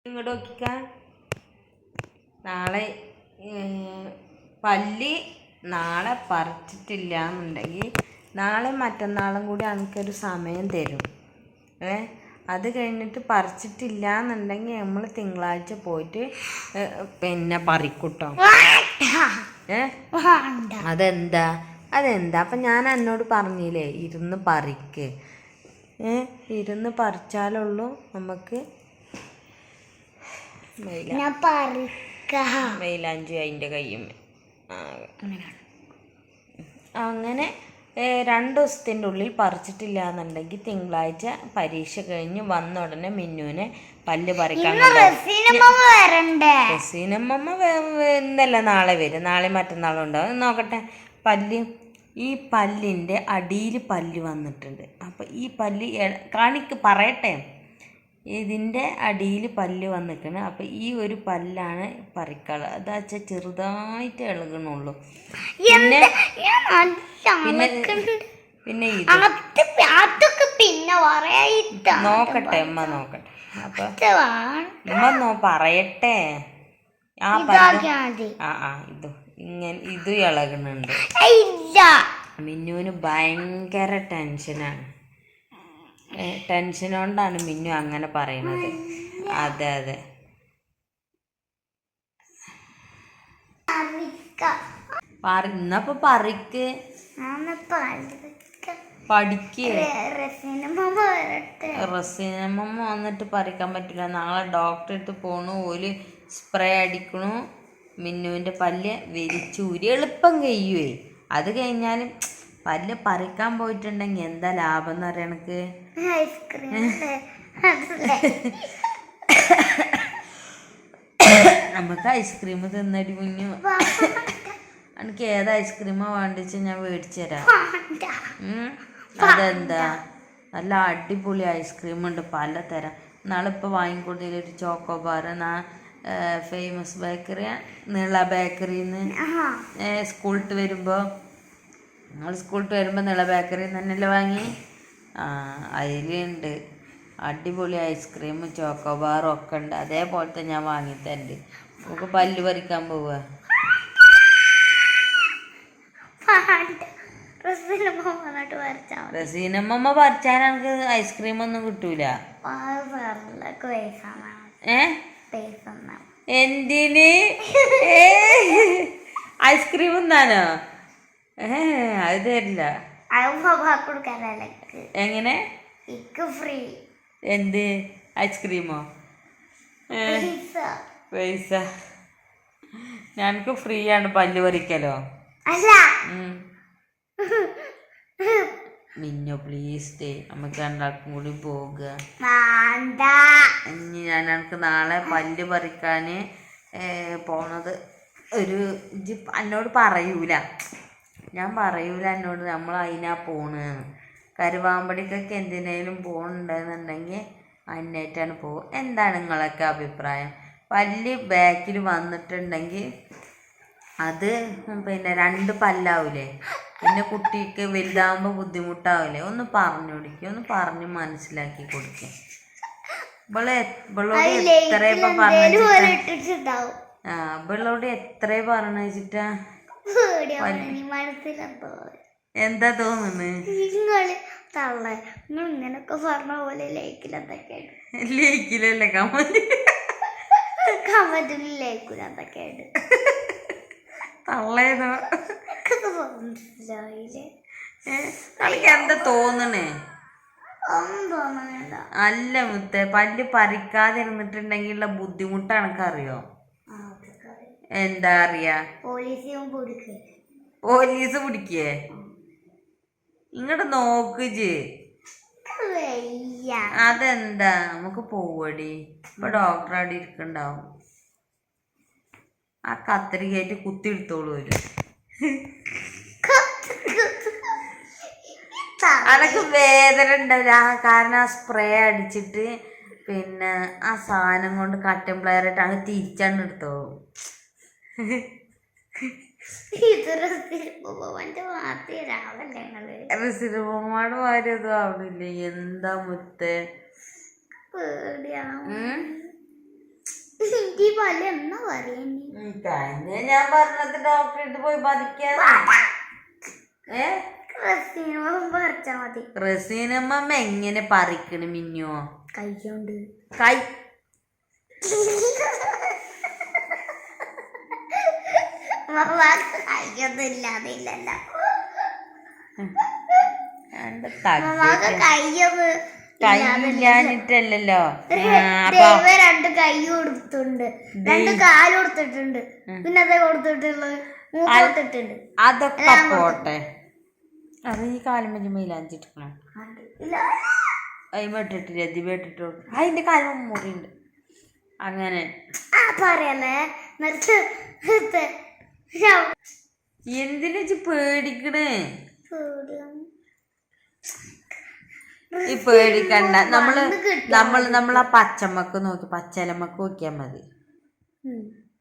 ഇങ്ങോട്ട് നോക്കിക്ക. നാളെ പല്ലി നാളെ പറിച്ചിട്ടില്ല എന്നുണ്ടെങ്കിൽ നാളെ മറ്റന്നാളും കൂടി എനിക്കൊരു സമയം തരും. അത് കഴിഞ്ഞിട്ട് പറിച്ചിട്ടില്ല എന്നുണ്ടെങ്കിൽ നമ്മൾ തിങ്കളാഴ്ച പോയിട്ട് പിന്നെ പറിക്കൂട്ടോ. അതെന്താ അപ്പം ഞാൻ എന്നോട് പറഞ്ഞില്ലേ, ഇരുന്ന് പറിക്ക്. ഇരുന്ന് പറിച്ചാലുള്ളൂ നമുക്ക് മൈലാഞ്ചി അതിൻ്റെ കയ്യും. അങ്ങനെ 2 ദിവസത്തിൻ്റെ ഉള്ളിൽ പറിച്ചിട്ടില്ല എന്നുണ്ടെങ്കിൽ തിങ്കളാഴ്ച പരീക്ഷ കഴിഞ്ഞ് വന്ന ഉടനെ മിന്നുവിനെ പല്ല് പറിക്കാൻ റസീനമ്മ ഇന്നല്ല നാളെ വരും. നാളെ മറ്റന്നാളും ഉണ്ടാവും. നോക്കട്ടെ. ഈ പല്ലിൻ്റെ അടിയിൽ പല്ല് വന്നിട്ടുണ്ട്. അപ്പം ഈ പല്ല് പറയട്ടെ, ഇതിൻ്റെ അടിയിൽ പല്ല് വന്നിട്ടുണ്ട്. അപ്പം ഈ ഒരു പല്ലാണ് പറിക്കാള്. അതാ വെച്ചാൽ ചെറുതായിട്ട് ഇളകണുള്ളൂ. പിന്നെ നോക്കട്ടെ അമ്മ നോക്കട്ടെ. അപ്പൊ അമ്മ പറയട്ടെ. ആ പല്ല് ഇത് ഇളകണുണ്ട്. മിന്നുവിന് ഭയങ്കര ടെൻഷനാണ്. ടെൻഷൻ കൊണ്ടാണ് മിന്നു അങ്ങനെ പറയണത്. അതെ ഇന്നപ്പോ പറിക്ക് പഠിക്ക്. റസീനമ്മ വന്നിട്ട് പറിക്കാൻ പറ്റില്ല. നാളെ ഡോക്ടറെ അടുത്ത് പോണു. ഓല് സ്പ്രേ അടിക്കണു. മിന്നുവിൻ്റെ പല്ല് വിരിച്ചൂരി എളുപ്പം കഴിയുവേ. അത് കഴിഞ്ഞാലും പല്ല് പറിക്കാൻ പോയിട്ടുണ്ടെങ്കിൽ എന്താ ലാഭം എന്ന് പറയാൻ എനിക്ക്. നമുക്ക് ഐസ്ക്രീം തിന്നടി മുന്നു. എനിക്ക് ഏത് ഐസ്ക്രീമാ വേണ്ടിച്ച് ഞാൻ മേടിച്ചു തരാം. അതെന്താ, നല്ല അടിപൊളി ഐസ്ക്രീം ഉണ്ട് പലതരം. നാളിപ്പോൾ വാങ്ങിക്കൊടുത്തതിലൊരു ചോക്കോബാർ ഫേമസ് ബേക്കറി നീള ബേക്കറിന്ന് സ്കൂളിട്ട് വരുമ്പോൾ നീള ബേക്കറിന്ന് തന്നെയല്ലേ വാങ്ങി. അതിലുണ്ട് അടിപൊളി ഐസ്ക്രീം ചോക്കോബാറും ഒക്കെ ഉണ്ട്. അതേപോലത്തെ ഞാൻ വാങ്ങിത്തണ്ട്. നമുക്ക് പല്ല് പറിക്കാൻ പോവുക. റസീനമ്മ പറിച്ചാൽ എനിക്ക് ഐസ്ക്രീം ഒന്നും കിട്ടൂല. എന്തിന് ഐസ്ക്രീം തിന്നാനോ? അത് തരില്ല. എങ്ങനെ? എന്ത് ഐസ്ക്രീമോ? പൈസ ഞങ്ങൾക്ക് ഫ്രീ ആണ് പല്ല് പറിക്കലോ. മിന്നു പ്ലീസ് നമുക്ക് രണ്ടാൾക്കും കൂടി പോകുക. ഇനി ഞാൻ എനിക്ക് നാളെ പല്ല് പറിക്കാൻ പോണത് എന്നോട് പറയൂല. ഞാൻ പറയൂല എന്നോട്. നമ്മൾ അതിനാ പോണെന്ന്. കരുവാമ്പടിക്കൊക്കെ എന്തിനേലും പോകണുണ്ടെന്നുണ്ടെങ്കിൽ അന്നേറ്റാണ് പോകും. എന്താണ് നിങ്ങളൊക്കെ അഭിപ്രായം? പല്ല് ബാക്കിൽ വന്നിട്ടുണ്ടെങ്കിൽ അത് പിന്നെ 2 പല്ലാവൂലേ? പിന്നെ കുട്ടിക്ക് വലുതാവുമ്പോൾ ബുദ്ധിമുട്ടാവില്ലേ? ഒന്ന് പറഞ്ഞു കൊടുക്കുക. ഒന്ന് പറഞ്ഞ് മനസ്സിലാക്കി കൊടുക്കുക. ഇവളോട് എത്ര ഇവളോട് എത്ര പറഞ്ഞു വെച്ചിട്ടാ. എന്താ തോന്നുന്നു? ഇങ്ങനൊക്കെ പറഞ്ഞ പോലെ ലേക്കിലല്ലേ കമന്റിലേക്കുലൊക്കെയാണ് തള്ളേന്നോ. എന്താ തോന്നണേ? അല്ല മുത്തേ, പല്ല് പറിക്കാതിരുന്നിട്ടുണ്ടെങ്കിലുള്ള ബുദ്ധിമുട്ടാണ് എനിക്കറിയോ. എന്താ അറിയാ? പോലീസ് പിടിക്കേ? ഇങ്ങോട്ട് നോക്ക്. അതെന്താ, നമുക്ക് പോവടി. ഇപ്പൊ ഡോക്ടർ അവിടെ ഇരിക്കണ്ടാവും. ആ കത്രികയായിട്ട് കുത്തിയെടുത്തോളൂ വരും. അതൊക്കെ വേദന ഉണ്ടാവില്ല. കാരണം ആ സ്പ്രേ അടിച്ചിട്ട് പിന്നെ ആ സാധനം കൊണ്ട് കട്ടൻ പ്ലെയറായിട്ട് അങ്ങ് തിരിച്ചാണ്ട് എടുത്തോളും. സിനിമമാട് മാരിയൊന്നും ആവണില്ലേ? എന്താ മുത്തേ? പല്ല് എന്നാ പറയുന്നേ? ഞാൻ പറഞ്ഞത് ഡോക്ടറെ അടുത്ത് പോയി പറിക്കാതെ. പറിച്ചാ മതി. റസീനമ്മ എങ്ങനെ പറിക്കണ് മിന്നോ? കൈകൊണ്ട്. കൈ കൈയൊന്നും ഇല്ലാതില്ലല്ലോ. കൈയില്ലാഞ്ഞിട്ടല്ലോ. രണ്ട് കൈ കൊടുത്തിട്ടുണ്ട്, രണ്ട് കാല് കൊടുത്തിട്ടുണ്ട്, പിന്നെ അതേ കൊടുത്തിട്ടുള്ളത് മൂക്ക് കൊടുത്തിട്ടുണ്ട്. അതൊക്കെ പോട്ടെ, അത് ഈ കാലം വെച്ച് മൈലാഞ്ചിട്ടിക്കണോ? അതിട്ടിട്ടില്ല, ദിബിട്ടിട്ടോ. അതിന്റെ കാലം മുറിയുണ്ട്. അങ്ങനെ പറയല്ലേ. എന്തിനാ പേടിക്കണേ? ഈ പേടിക്കണ്ട. നമ്മളാ പച്ചമ്മക്ക് നോക്കി, പച്ചലമ്മക്ക് നോക്കിയാ മതി.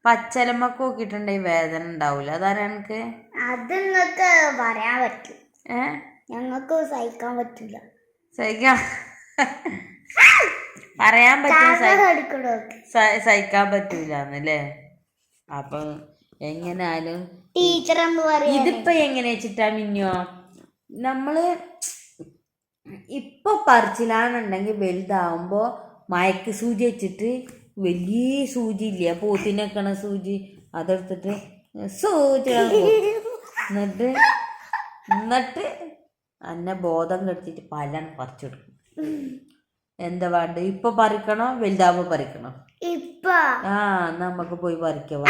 പച്ചലമ്മക്ക് നോക്കിയിട്ടുണ്ടെങ്കിൽ വേദന ഉണ്ടാവൂല. അതാണ് എനിക്ക്. അത് നിങ്ങക്ക് പറയാൻ പറ്റും, ഞങ്ങക്ക് സഹിക്കാൻ പറ്റൂല. സഹിക്കാൻ പറയാൻ പറ്റും, സഹിക്കാൻ പറ്റൂലെന്നല്ലേ? അപ്പൊ എങ്ങനാലും ടീച്ചർ ഇതിപ്പോ എങ്ങനെ വെച്ചിട്ടാ മിന്നോ, നമ്മള് ഇപ്പൊ പറിച്ചിലാന്നുണ്ടെങ്കിൽ വലുതാവുമ്പോ മയക്ക് സൂചി വെച്ചിട്ട്, വലിയ സൂചി ഇല്ല പോത്തിനൊക്കണ സൂചി, അതെടുത്തിട്ട് സൂചി എന്നിട്ട് എന്നെ ബോധം കെടുത്തിട്ട് പല്ലാണ് പറിച്ചെടുക്കും. എന്താ വേണ്ട? ഇപ്പൊ പറിക്കണോ വലുതാവുമ്പോ പറിക്കണോ? ഇപ്പൊ നമുക്ക് പോയി പറിക്കാം.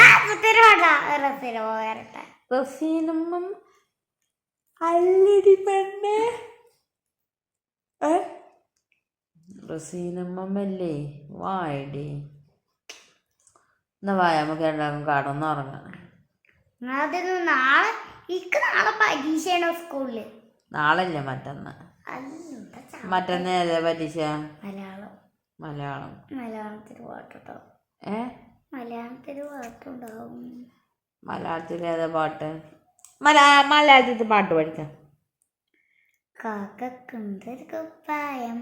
റസീനമ്മ അല്ലടി പെണ്ണേ, റസീനമ്മല്ലേ വായടി. എന്നാ വായ, നമുക്ക് എല്ലാവർക്കും കടന്ന് ഉറങ്ങാം. നാളെ പരീക്ഷയാണോ സ്കൂളില്? നാളല്ല, മറ്റന്നാ. മറ്റന്നാ ഏതാ പരീക്ഷ? മലയാളം. മലയാളത്തിന് പാട്ടുണ്ടാവും. മലയാളത്തിന് പാട്ടുണ്ടാവും. മലയാളത്തിൽ ഏതാ പാട്ട്? മലയാളത്തിൽ പാട്ട് പഠിക്കാം. കാക്കക്കുണ്ടൊരു കുപ്പായം,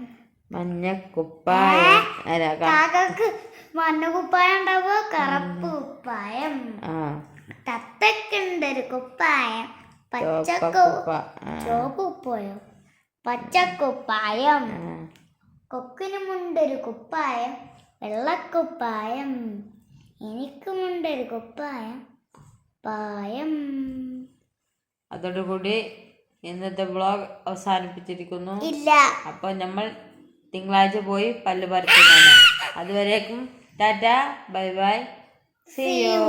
മഞ്ഞക്കുപ്പായം. കാക്കക്ക് മഞ്ഞ കുപ്പായം ഉണ്ടാവുക, കറുപ്പ് കുപ്പായം. തത്തക്കുണ്ടൊരു കുപ്പായം, ചോപ്പുപ്പായം, പച്ചക്കുപ്പായം. കൊക്കിനുമുണ്ടൊരു കുപ്പായം, വെള്ളക്കുപ്പായം. എനിക്കുമുണ്ടൊരു കുപ്പായം, പായം. അതോടുകൂടി ഇന്നത്തെ വ്ളോഗ് അവസാനിപ്പിച്ചിരിക്കുന്നു. ഇല്ല, അപ്പൊ നമ്മൾ തിങ്കളാഴ്ച പോയി പല്ല് പറിക്കുന്നതാണ്. അതുവരേക്കും tata, bye bye, see U.